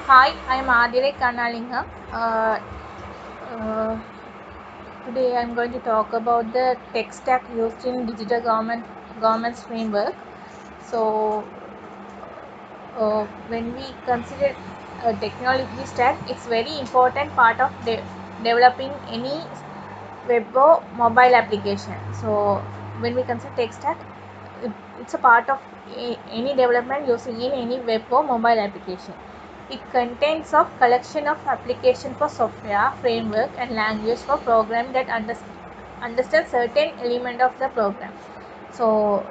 Hi, I am Adire Kannalingam. Uh, Today I am going to talk about the tech stack used in digital government's framework. So, when we consider a technology stack, it's very important part of developing any web or mobile application. So, when we consider tech stack, it's a part of any development using in any web or mobile application. It contains a collection of application for software, framework and language for program that understand certain element of the program. So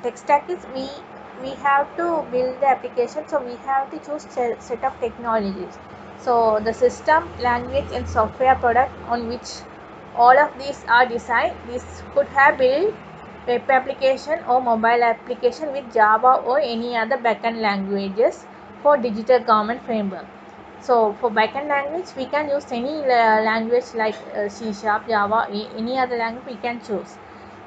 tech stack is we have to build the application, so we have to choose set of technologies. So the system, language and software product on which all of these are designed. This could have built web application or mobile application with Java or any other backend languages for digital government framework. So for backend language, we can use any language like C#, Java, any other language we can choose.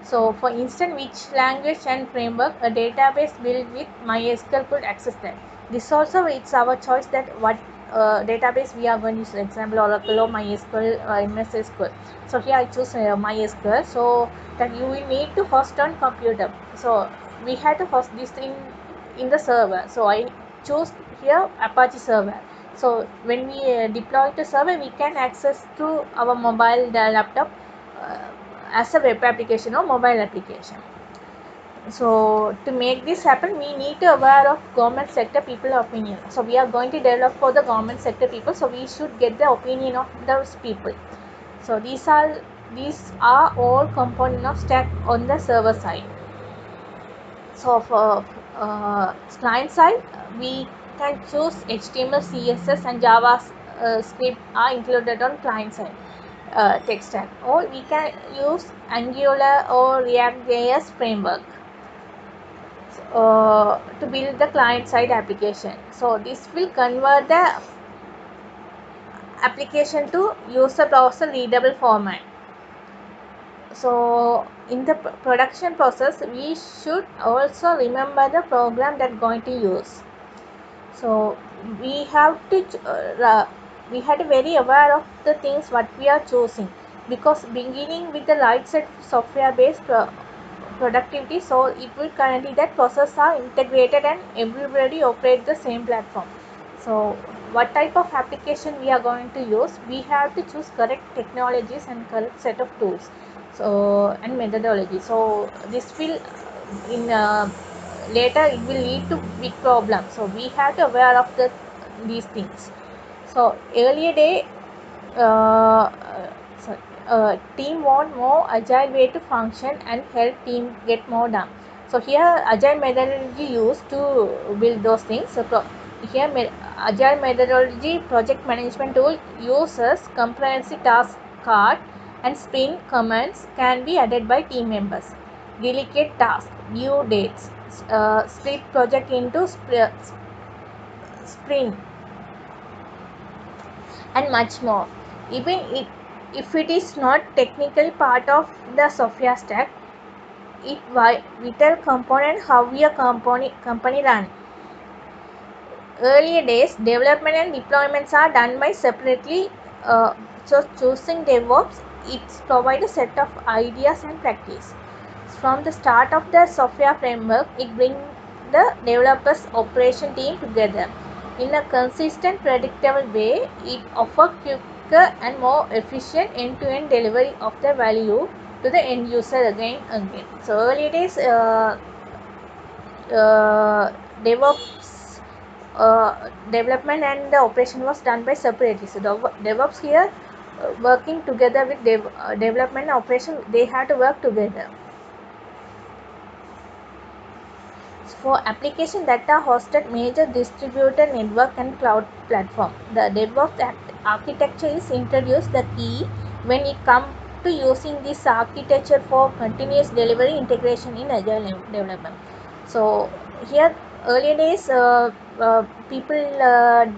So for instance, which language and framework a database built with MySQL could access that. This also it's our choice that what database we are going to use. Example, Oracle or MySQL or MS SQL. So here I choose MySQL. So that you will need to host on computer. So we had to host this thing in the server. So I choose here Apache server. So when we deploy the server, we can access to our mobile laptop as a web application or mobile application. So to make this happen, we need to aware of government sector people opinion. So we are going to develop for the government sector people. So we should get the opinion of those people. So these are all component of stack on the server side. So for client side, we can choose HTML, CSS and Java script are included on client side text stack, or we can use Angular or React JS framework to build the client side application. So this will convert the application to user browser readable format. So in the production process, we should also remember the program that going to use. So we have to we had to very aware of the things what we are choosing, because beginning with the right set software based productivity, so it will guarantee that processes are integrated and everybody operate the same platform. So what type of application we are going to use, we have to choose correct technologies and correct set of tools, so and methodology. So this will in later it will lead to big problems. So we have to aware of these things. So earlier day uh, team want more agile way to function and help team get more done. So here agile methodology used to build those things. So here agile methodology project management tool uses comprehensive task card and sprint commands can be added by team members. Delegate tasks, due dates, split project into sprint and much more. Even if it is not technically part of the software stack, it vital component how your company run. Earlier days, development and deployments are done by separately. So choosing DevOps, it's provide a set of ideas and practice. From the start of the software framework, it brings the developers operation team together in a consistent, predictable way. It offers quicker and more efficient end-to-end delivery of the value to the end user again and again. So early days, DevOps development and the operation was done by separately. So DevOps here working together with development and operation, they had to work together. For applications that are hosted major distributed network and cloud platform, the DevOps architecture is introduced the key when it comes to using this architecture for continuous delivery integration in agile development. So here earlier days people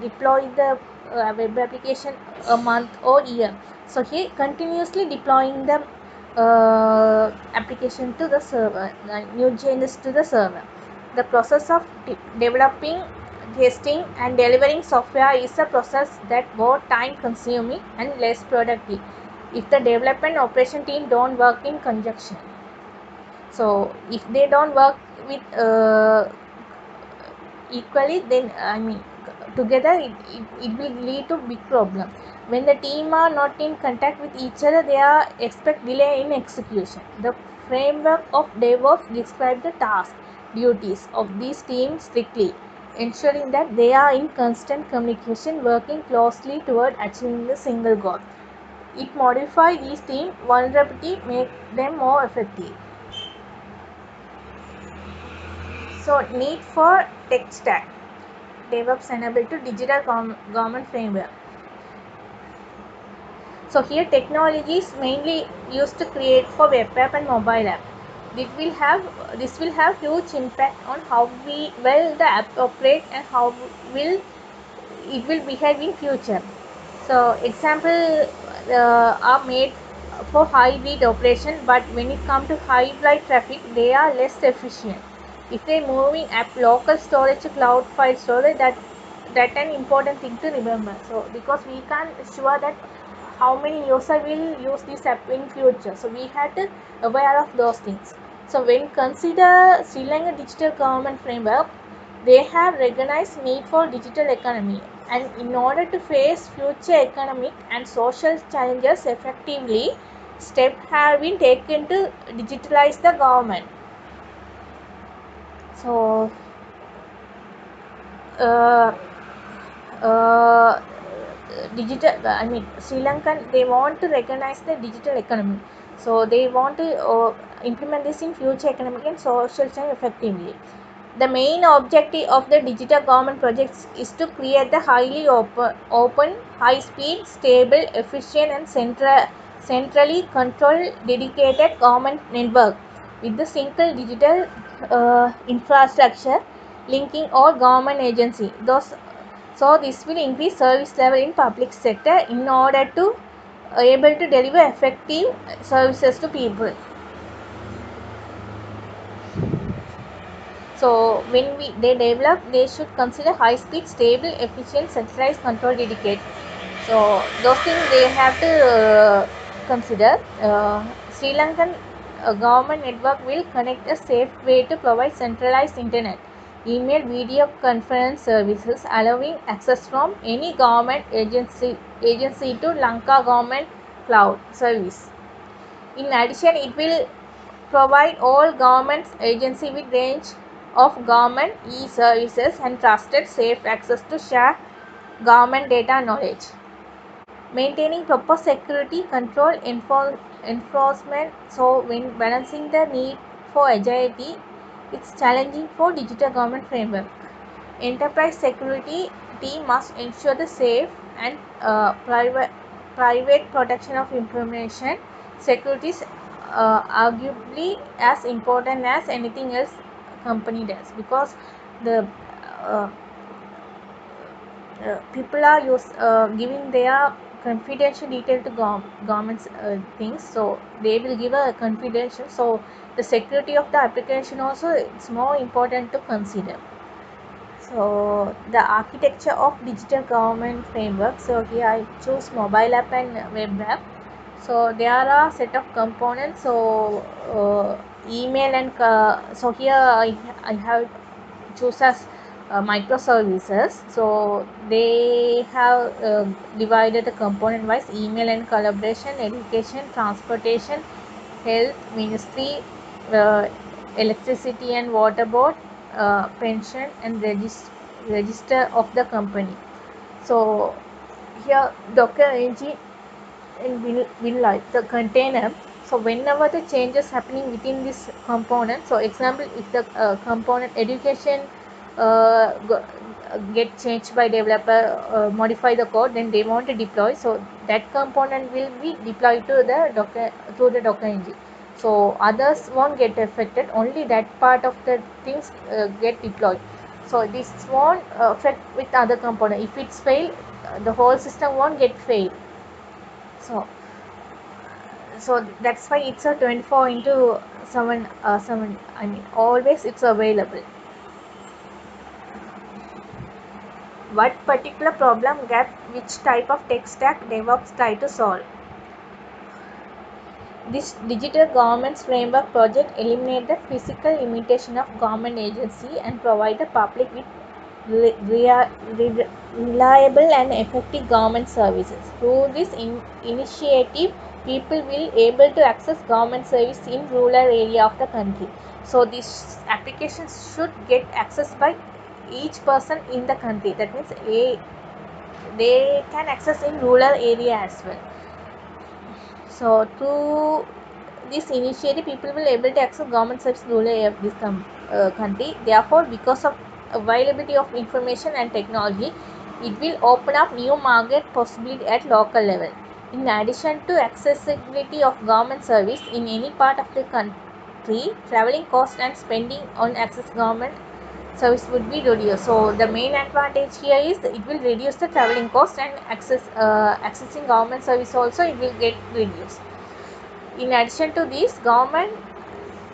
deploy the web application a month or year. So here continuously deploying them application to the server, new changes to the server. The process of developing, testing, and delivering software is a process that both time consuming and less productive if the development operation team don't work in conjunction. So if they don't work with equally, then together, it will lead to big problem. When the team are not in contact with each other, they are expect delay in execution. The framework of DevOps describes the task duties of these teams strictly, ensuring that they are in constant communication, working closely toward achieving the single goal. It modifies these team vulnerability, make them more effective. So need for tech stack. DevOps enabled to digital government framework. So here technology is mainly used to create for web app and mobile app. This will have huge impact on how well the app operate and how will it will behave in future. So example are made for high read operation, but when it comes to high flight traffic, they are less efficient. If they moving app local storage to cloud file storage, that an important thing to remember. So because we can't sure that how many user will use this app in future, so we had to aware of those things. So when consider Sri Lanka digital government framework, they have recognized need for digital economy, and in order to face future economic and social challenges effectively, steps have been taken to digitalize the government. So uh, uh, digital Sri Lankan, they want to recognize the digital economy, so they want to implement this in future economic and social change effectively. The main objective of the digital government projects is to create the highly open, high-speed, stable, efficient, and centrally controlled dedicated government network with the single digital infrastructure linking all government agencies. So this will increase service level in public sector in order to able to deliver effective services to people. So when they develop, they should consider high speed, stable, efficient, centralized control dedicated. So those things they have to consider. Sri Lankan government network will connect a safe way to provide centralized internet, email, video conference services, allowing access from any government agency to Lanka government cloud service. In addition, it will provide all government agencies with range of government e-services and trusted safe access to share government data knowledge. Maintaining proper security control enforcement. So when balancing the need for agility, it's challenging for digital government framework. Enterprise security team must ensure the safe and private protection of information. Security is arguably as important as anything else company does, because the uh, people are giving their confidential detail to government's things, so they will give a confidential. So the security of the application also, it's more important to consider. So the architecture of digital government framework. So here I choose mobile app and web app. So there are set of components. So email and so here I have choose as microservices. So they have divided the component wise: email and collaboration, education, transportation, health, ministry, uh, electricity and water board, pension, and register of the company. So here Docker engine and will like the container. So whenever the changes happening within this component, so example, if the component education get changed by developer, modify the code, then they want to deploy, so that component will be deployed to the Docker through the Docker engine. So others won't get affected, only that part of the things get deployed. So this won't affect with other component. If it's failed, the whole system won't get failed. So So that's why it's a 24 into 7, 7, I mean always it's available. What particular problem gap which type of tech stack DevOps try to solve? This digital government's framework project eliminates the physical limitation of government agency and provide the public with reliable and effective government services. Through this initiative, people will able to access government service in rural area of the country. So this application should get access by each person in the country. That means they can access in rural area as well. So through this initiative, people will able to access government service rural area of this country. Therefore, because of availability of information and technology, it will open up new market possibility at local level. In addition to accessibility of government service in any part of the country, traveling cost and spending on access government service would be reduced. So the main advantage here is it will reduce the traveling cost and accessing government service also it will get reduced. In addition to this, government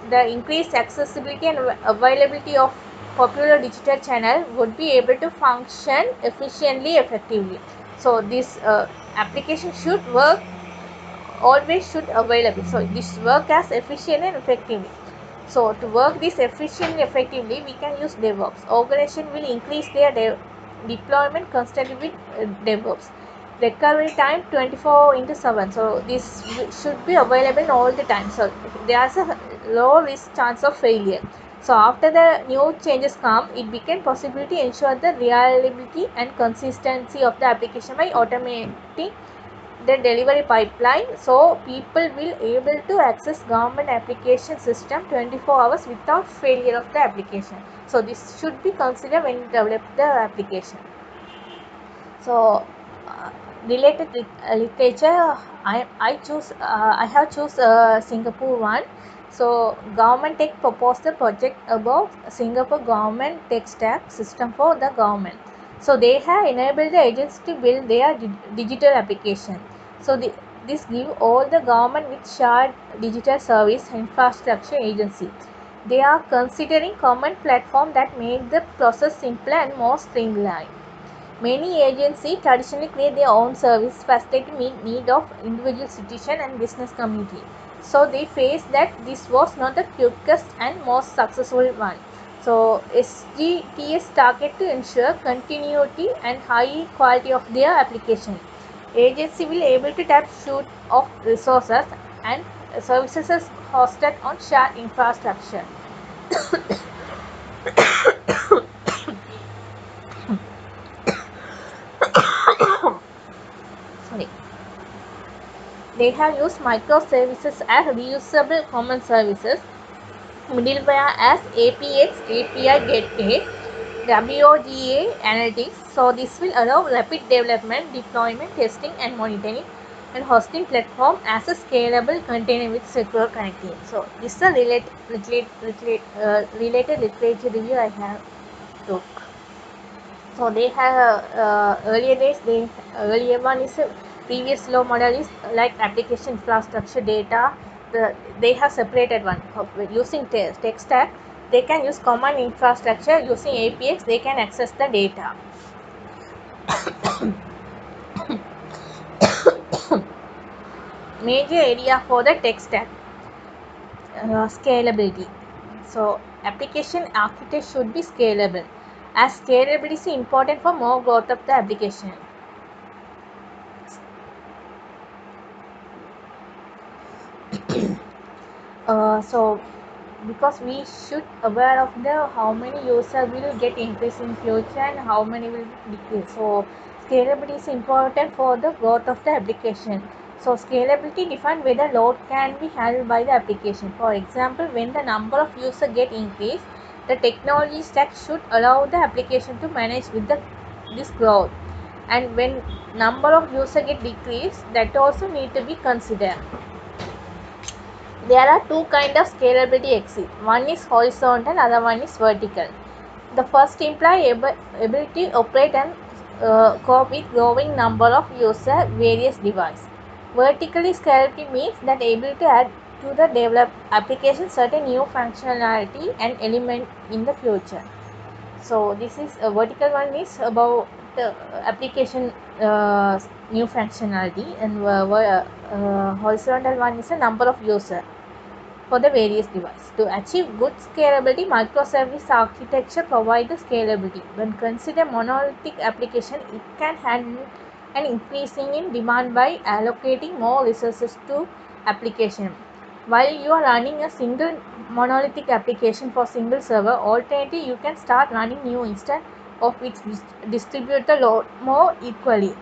the increased accessibility and availability of popular digital channel would be able to function efficiently, effectively. So this application should work always should available. So this work as efficiently and effectively. So to work this efficiently effectively, we can use DevOps. Organization will increase their deployment constantly with DevOps. Recovery time 24 into 7. So this should be available all the time. So there's a low risk chance of failure. So after the new changes come, it became possible to ensure the reliability and consistency of the application by automating the delivery pipeline, so people will able to access government application system 24 hours without failure of the application. So this should be considered when you develop the application. So related literature, I have choose Singapore one. So government tech proposed the project about Singapore government tech stack system for the government. So they have enabled the agents to build their digital application. So this give all the government with shared digital service infrastructure agency. They are considering common platform that make the process simpler and more streamlined. Many agencies traditionally create their own service facility to meet need of individual citizen and business community. So they faced that this was not the quickest and most successful one. So SGTS target to ensure continuity and high quality of their application. Agency will able to tap suite of resources and services hosted on shared infrastructure. Sorry. They have used microservices as reusable common services, middleware as APX, API Gateway, WOGA Analytics. So this will allow rapid development, deployment, testing and monitoring, and hosting platform as a scalable container with secure connectivity. So this is a related literature review I have took. So they have earlier one is previous law model is like application infrastructure data. They have separated one using tech stack. They can use common infrastructure using APX. They can access the data. Major area for the tech stack scalability. So application architecture should be scalable, as scalability is important for more growth of the application. So because we should aware of the how many user will get increase in future and how many will decrease. So scalability is important for the growth of the application. So scalability define whether load can be handled by the application. For example, when the number of user get increased, the technology stack should allow the application to manage with this growth. And when number of user get decreased, that also need to be considered. There are two kinds of scalability exist. One is horizontal, other one is vertical. The first implies ability to operate and cope with growing number of user various devices. Vertically scalability means that able to add to the developed application certain new functionality and element in the future. So this is a vertical one is about the application new functionality, and horizontal one is a number of user for the various devices. To achieve good scalability, microservice architecture provides the scalability. When considered monolithic application, it can handle an increasing in demand by allocating more resources to application. While you are running a single monolithic application for single server, alternatively you can start running new instance of which distribute the load more equally.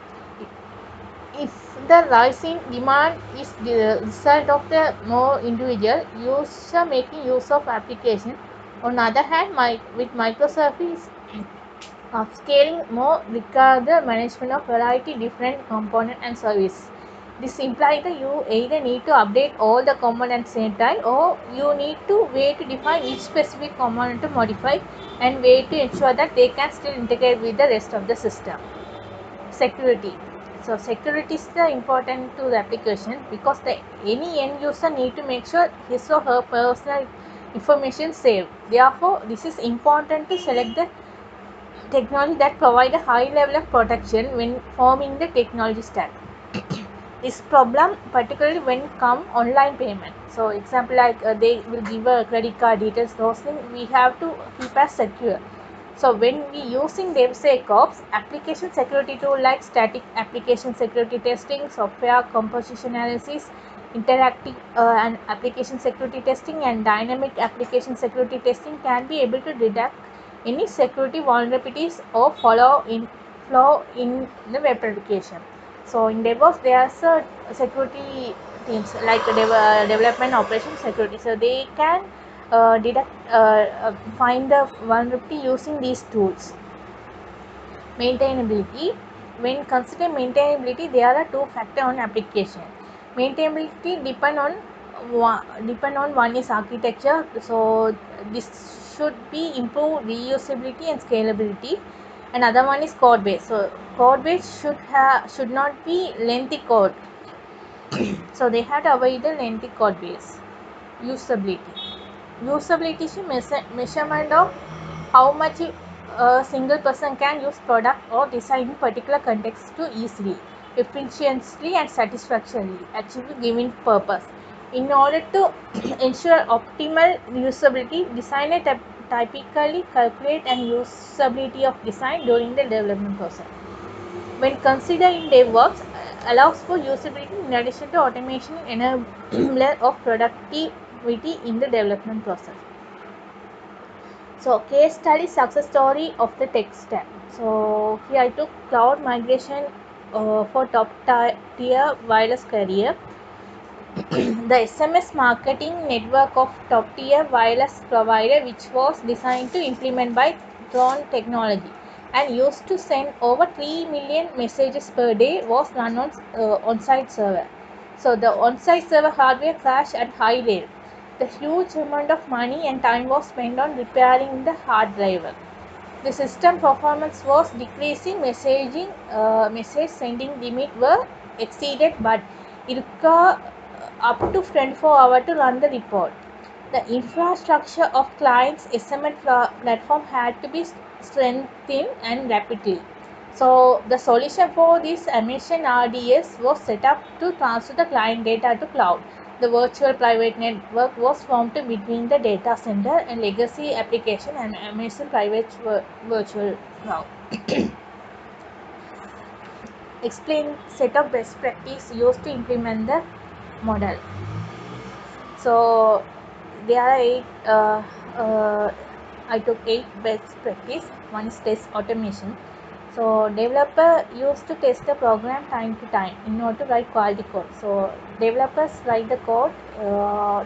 If the rise in demand is the result of the more individual user making use of application, on the other hand, with microservice upscaling more require the management of variety different component and service. This implies that you either need to update all the components at the same time, or you need to way to define each specific component to modify and way to ensure that they can still integrate with the rest of the system. Security. So security is the important to the application, because any end user need to make sure his or her personal information is safe. Therefore, this is important to select the technology that provide a high level of protection when forming the technology stack. This problem particularly when come online payment. So example like they will give a credit card details, those things we have to keep as secure. So when we using DevSecOps, application security tool like static application security testing, software composition analysis, interactive and application security testing, and dynamic application security testing can be able to detect any security vulnerabilities or flaw in the web application. So in DevOps, there's a security teams like development operation security. So they can find the vulnerability using these tools. Maintainability. When considering maintainability, there are two factors on application. Maintainability depend on one is architecture. So this should be improved reusability and scalability. Another one is code base. So code base should not be lengthy code. So they had to avoid the lengthy code base. Usability. Usability is measurement of how much a single person can use product or design in particular context to easily, efficiently and satisfactorily achieve a given purpose. In order to ensure optimal usability, designer typically calculate and usability of design during the development process. When considered in DevOps, allows for usability in addition to automation enabler of productivity in the development process. So case study success story of the tech stack. So here I took cloud migration for top tier wireless carrier. The SMS marketing network of top tier wireless provider, which was designed to implement by Tron technology and used to send over 3 million messages per day, was run on on-site server. So the on-site server hardware crashed at high rate. The huge amount of money and time was spent on repairing the hard drive. The system performance was decreasing, message sending limit were exceeded, but it required up to 24 hours to run the report. The infrastructure of client's SMS platform had to be strengthened and rapidly. So the solution for this Amazon RDS was set up to transfer the client data to cloud. The virtual private network was formed between the data center and legacy application and Amazon private virtual cloud. Explain set of best practice used to implement the model. So there are I took 8 best practice. One is test automation. So developer used to test the program time to time in order to write quality code. So developers write the code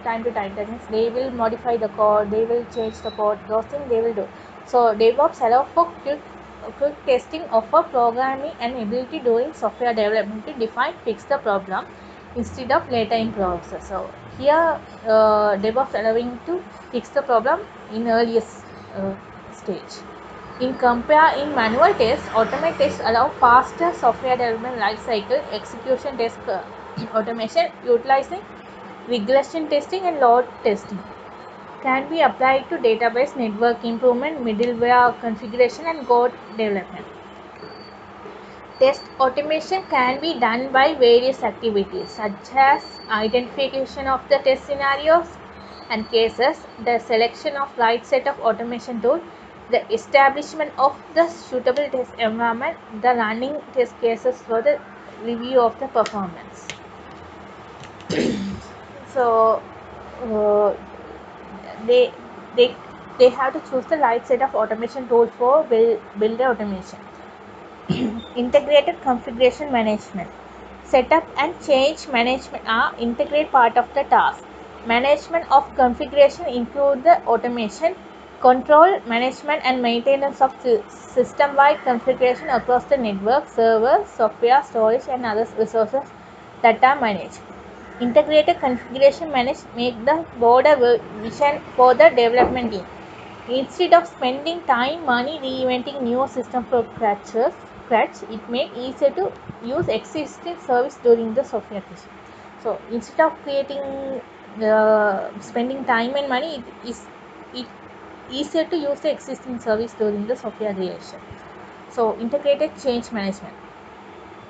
time to time. That means they will modify the code, they will change the code, those things they will do. So DevOps allow for quick testing of a programming and ability during software development to define fix the problem instead of later in process. So here DevOps allowing to fix the problem in earliest stage. In manual tests, automated tests allow faster software development life cycle. Execution tests Automation utilizing regression testing and load testing can be applied to database network improvement, middleware configuration, and code development. Test automation can be done by various activities such as identification of the test scenarios and cases, the selection of right set of automation tool, the establishment of the suitable test environment, the running test cases for the review of the performance. So uh, they they they have to choose the right set of automation tools for build the automation. Integrated configuration management. Setup and change management are integrated part of the task. Management of configuration include the automation, control, management and maintenance of system-wide configuration across the network, server, software, storage and other resources that are managed. Integrated configuration manage make the broader vision for the development team. Instead of spending time, money reinventing new system from scratch, it makes easier to use existing service during the software creation. So instead of creating spending time and money, it easier to use the existing service during the software creation. So integrated change management.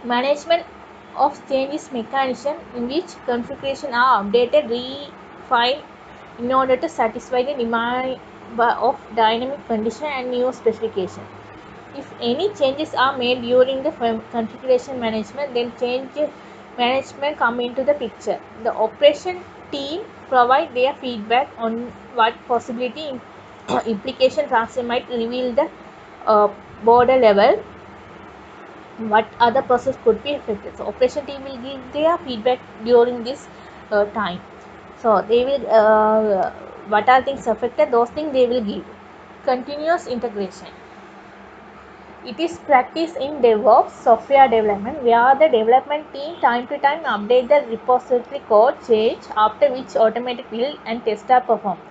Management of changes mechanism in which configuration are updated, refined in order to satisfy the demand of dynamic condition and new specification. If any changes are made during the configuration management, then change management come into the picture. The operation team provide their feedback on what possibility implication transfer might reveal the border level, what other process could be affected. So operation team will give their feedback during this time. So they will what are things affected, those things they will give. Continuous integration. It is practice in DevOps software development where the development team time to time update the repository code change, after which automatic build and test are performed.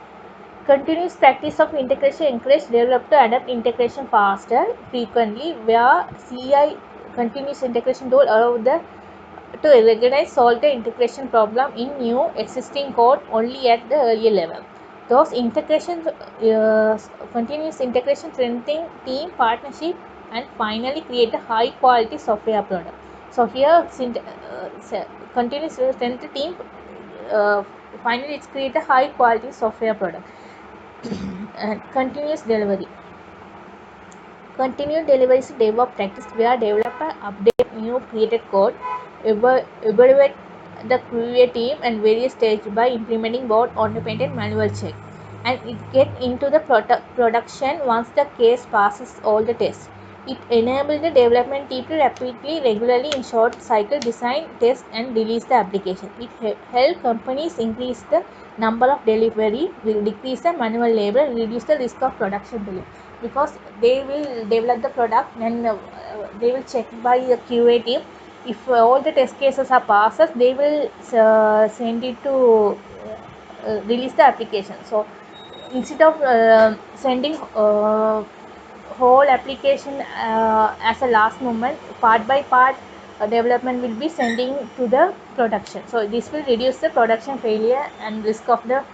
Continuous practice of integration encourages developers to adapt integration faster, frequently, where CI continuous integration tool allow to recognize solve the integration problem in new existing code only at the earlier level. Those integrations, continuous integration strengthening team partnership and finally create a high quality software product. So here continuous strength team finally it's create a high quality software product. And continuous delivery. Continuous delivery is DevOps practice where developer update new created code, evaluate the QA team and various stages by implementing both automated and manual check. And it get into the production once the case passes all the tests. It enables the development team to rapidly, regularly in short cycle design, test and release the application. It helps companies increase the number of delivery, will decrease the manual labor, reduce the risk of production delay. Because they will develop the product and they will check by the QA team. If all the test cases are passes, they will send it to release the application. So instead of sending whole application as a last moment, part by part development will be sending to the production. So this will reduce the production failure and risk of the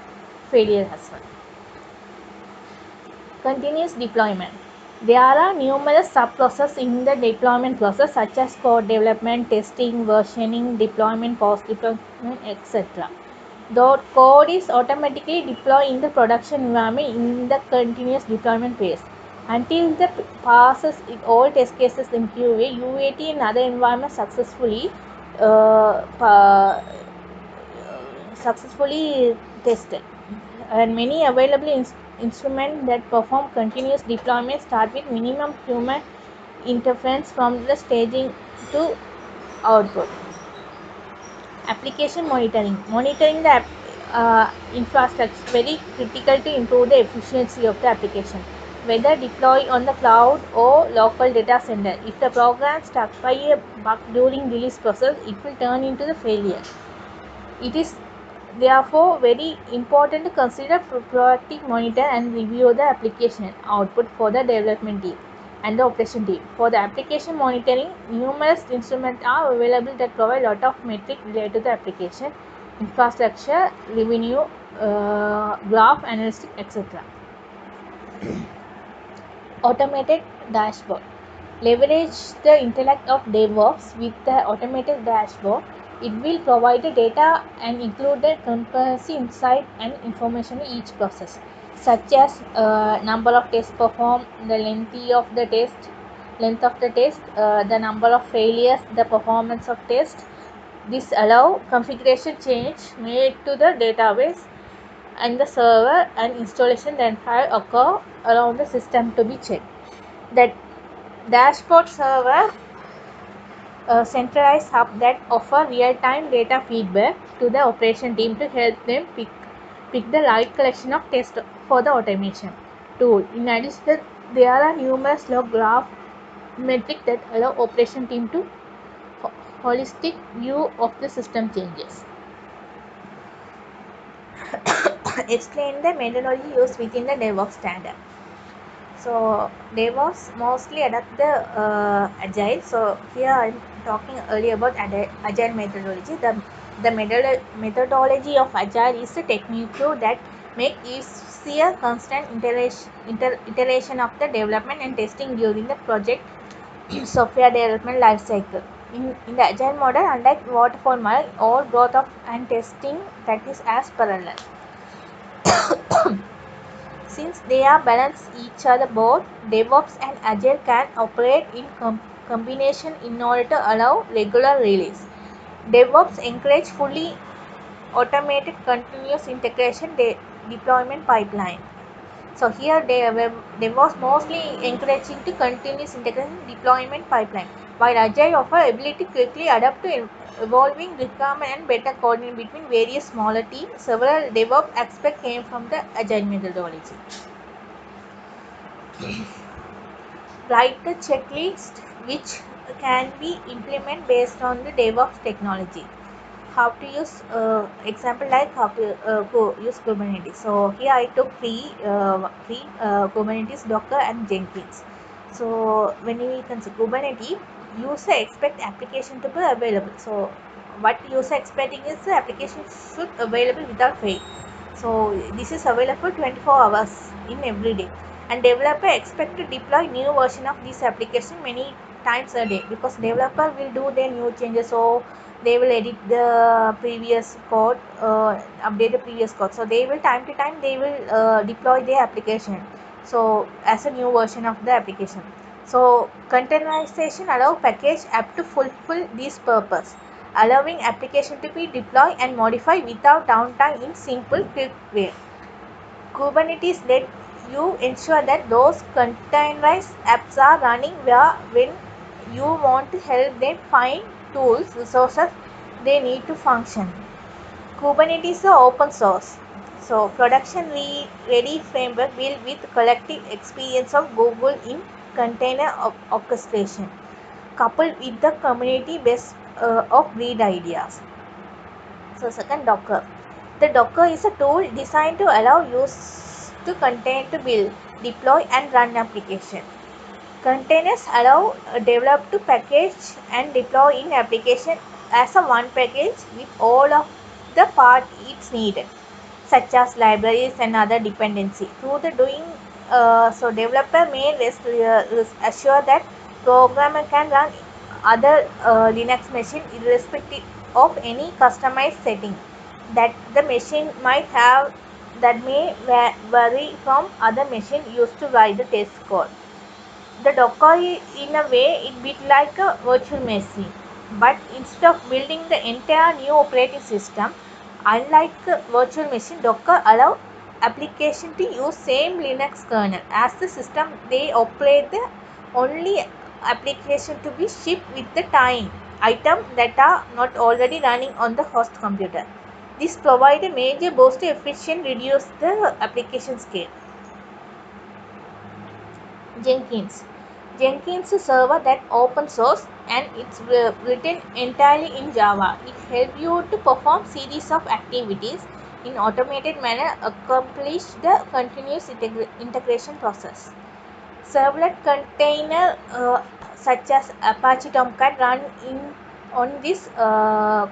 failure as well. Continuous deployment. There are numerous sub-processes in the deployment process such as code development, testing, versioning, deployment, post-deployment, etc. The code is automatically deployed in the production environment in the continuous deployment phase. Until the passes all test cases in QA, UAT and other environments uh, successfully tested. And many available instruments that perform continuous deployment start with minimum human interference from the staging to output. Application monitoring. Monitoring the infrastructure is very critical to improve the efficiency of the application, whether deployed on the cloud or local data center. If the program stuck by a bug during release process, it will turn into the failure. It is therefore very important to consider proactive monitor and review the application output for the development team. and the operation team. For the application monitoring, numerous instruments are available that provide a lot of metrics related to the application, infrastructure, revenue, graph, analytics, etc. Automated dashboard. Leverage the intellect of DevOps with the automated dashboard. It will provide the data and include the comprehensive insight and information in each process, such as number of tests performed, the length of the test, the number of failures, the performance of test. This allow configuration change made to the database and the server and installation then have occur around the system to be checked. That dashboard server a centralized hub that offer real-time data feedback to the operation team to help them pick the right collection of tests for the automation tool. In addition, there are numerous log graph metrics that allow operation team to holistic view of the system changes. Explain the methodology used within the DevOps standard. So DevOps mostly adapt the agile. So here I'm talking earlier about agile methodology. The methodology of agile is a technique that make easier constant iteration of the development and testing during the project software development life cycle. In the agile model, unlike waterfall model, all growth of and testing that is as parallel. Since they are balance each other, both DevOps and Agile can operate in combination in order to allow regular release. DevOps encourage fully automated continuous integration deployment pipeline. So here they was mostly encouraging to continuous integration deployment pipeline, while Agile offer ability to quickly adapt to evolving requirement and better coordinate between various smaller teams. Several DevOps aspects came from the Agile methodology. Write the checklist which can be implemented based on the DevOps technology. How to use example like how to use Kubernetes. So here I took three Kubernetes, Docker and Jenkins. So when we consider Kubernetes, user expect application to be available. So what user expecting is the application should available without fail. So this is available 24 hours in every day, and developer expect to deploy new version of this application many times a day, because developer will do their new changes. So they will edit the previous code, update the previous code. So they will time to time they will deploy their application, so as a new version of the application. So containerization allow package app to fulfill this purpose, allowing application to be deployed and modified without downtime in simple quick way. Kubernetes let you ensure that those containerized apps are running when you want to help them find tools, resources they need to function. Kubernetes is open source. So production ready framework built with collective experience of Google in container orchestration, coupled with the community best of breed ideas. So second, Docker. The Docker is a tool designed to allow users to contain to build, deploy and run application. Containers allow a developer to package and deploy in application as a one package with all of the part it's needed, such as libraries and other dependency. Through the doing, so developer may assure that programmer can run other Linux machine irrespective of any customized setting that the machine might have, that may vary from other machine used to write the test code. The Docker in a way it bit like a virtual machine, but instead of building the entire new operating system, unlike a virtual machine, Docker allow application to use same Linux kernel as the system they operate. The only application to be shipped with the time item that are not already running on the host computer. This provides a major boost to efficiency, reduce the application scale. Jenkins. Jenkins is a server that open source and it's written entirely in Java. It helps you to perform series of activities in automated manner, accomplish the continuous integration process. Servlet container such as Apache Tomcat run on this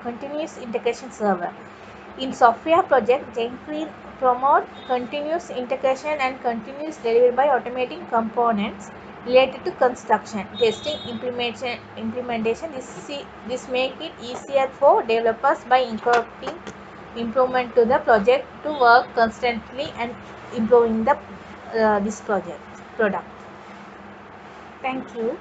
continuous integration server. In software project, Jenkins promote continuous integration and continuous delivery by automating components related to construction, testing, implementation. This make it easier for developers by incorporating improvement to the project to work constantly and improving the this product. Thank you.